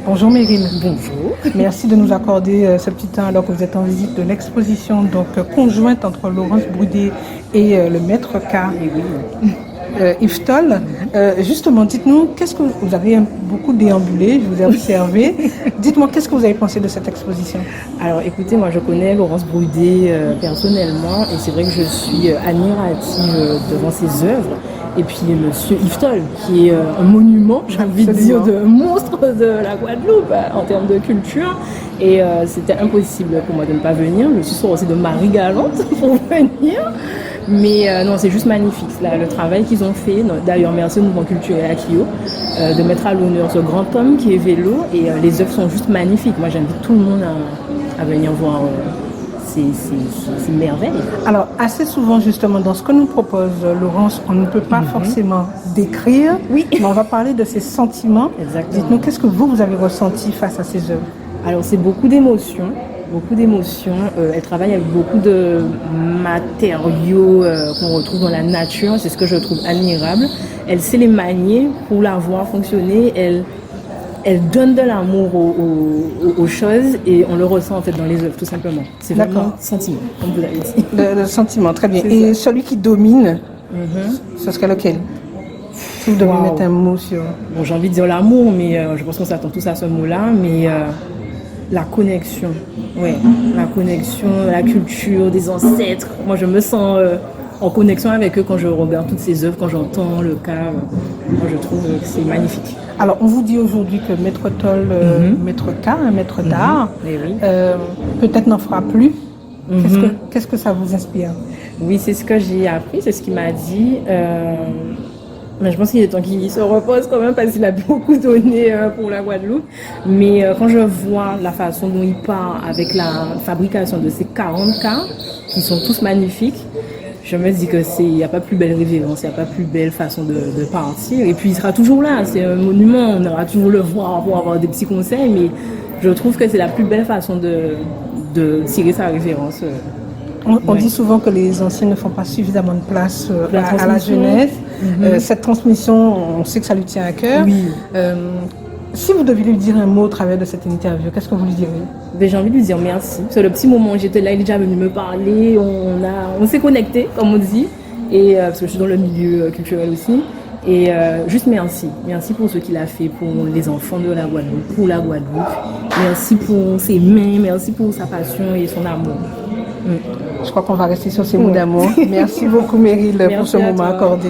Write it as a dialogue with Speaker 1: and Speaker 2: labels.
Speaker 1: Bonjour Meryl.
Speaker 2: Bonjour.
Speaker 1: Merci de nous accorder ce petit temps alors que vous êtes en visite de l'exposition conjointe entre Laurence Broudet et le maître K. Yves Stoll. Justement, dites-nous, qu'est-ce que vous avez beaucoup déambulé, je vous ai observé. Dites-moi, qu'est-ce que vous avez pensé de cette exposition?
Speaker 2: Alors écoutez, moi je connais Laurence Broudet personnellement et c'est vrai que je suis admirative devant ses œuvres. Et puis monsieur Yves Stoll, qui est un monument, j'ai envie de dire, de monstre de la Guadeloupe en termes de culture. Et c'était impossible pour moi de ne pas venir. Je suis sûre aussi de Marie Galante pour venir. Mais non, c'est juste magnifique, là, le travail qu'ils ont fait. D'ailleurs, merci au mouvement culturel à Clio de mettre à l'honneur ce grand homme qui est vélo. Et les œuvres sont juste magnifiques. Moi, j'invite tout le monde à venir voir ces merveilles.
Speaker 1: Alors, assez souvent, justement, dans ce que nous propose Laurence, on ne peut pas forcément décrire, mais on va parler de ses sentiments.
Speaker 2: Exactement.
Speaker 1: Dites-nous, qu'est-ce que vous avez ressenti face à ces œuvres?
Speaker 2: Alors, c'est beaucoup d'émotions. Beaucoup d'émotions. Elle travaille avec beaucoup de matériaux qu'on retrouve dans la nature. C'est ce que je trouve admirable. Elle sait les manier pour la voir fonctionner. Elle donne de l'amour aux choses et on le ressent en fait dans les œuvres tout simplement. C'est vraiment le sentiment, comme vous l'avez dit.
Speaker 1: Le sentiment, très bien. Et celui qui domine, ce serait lequel? Si vous devez mettre un mot sur...
Speaker 2: Bon, j'ai envie de dire l'amour, mais je pense qu'on s'attend tous à ce mot-là, mais la connexion, la connexion, la culture des ancêtres. Moi, je me sens en connexion avec eux quand je regarde toutes ces œuvres, quand j'entends le cas. Moi, je trouve que c'est magnifique.
Speaker 1: Alors, on vous dit aujourd'hui que Maître Toll, Maître K, un maître d'art, peut-être n'en fera plus. Qu'est-ce que ça vous inspire?
Speaker 2: Oui, c'est ce que j'ai appris, c'est ce qu'il m'a dit. Mais je pense qu'il est temps qu'il se repose quand même parce qu'il a beaucoup donné pour la Guadeloupe. Mais quand je vois la façon dont il part avec la fabrication de ces 40 cas, qui sont tous magnifiques, je me dis qu'il n'y a pas plus belle révérence, il n'y a pas plus belle façon de partir. Et puis il sera toujours là, c'est un monument, on aura toujours le voir pour avoir des petits conseils, mais je trouve que c'est la plus belle façon de tirer sa révérence.
Speaker 1: On dit souvent que les anciens ne font pas suffisamment de place à la jeunesse. Cette transmission, on sait que ça lui tient à cœur.
Speaker 2: Oui.
Speaker 1: Si vous deviez lui dire un mot au travers de cette interview, qu'est-ce que vous lui direz?
Speaker 2: J'ai envie de lui dire merci. C'est le petit moment où j'étais là, il est déjà venu me parler, on s'est connectés, comme on dit, et, parce que je suis dans le milieu culturel aussi. Et juste merci. Merci pour ce qu'il a fait pour les enfants de la Guadeloupe, pour la Guadeloupe. Merci pour ses mains, merci pour sa passion et son amour.
Speaker 1: Je crois qu'on va rester sur ces mots d'amour. Merci beaucoup Meryl pour ce moment accordé.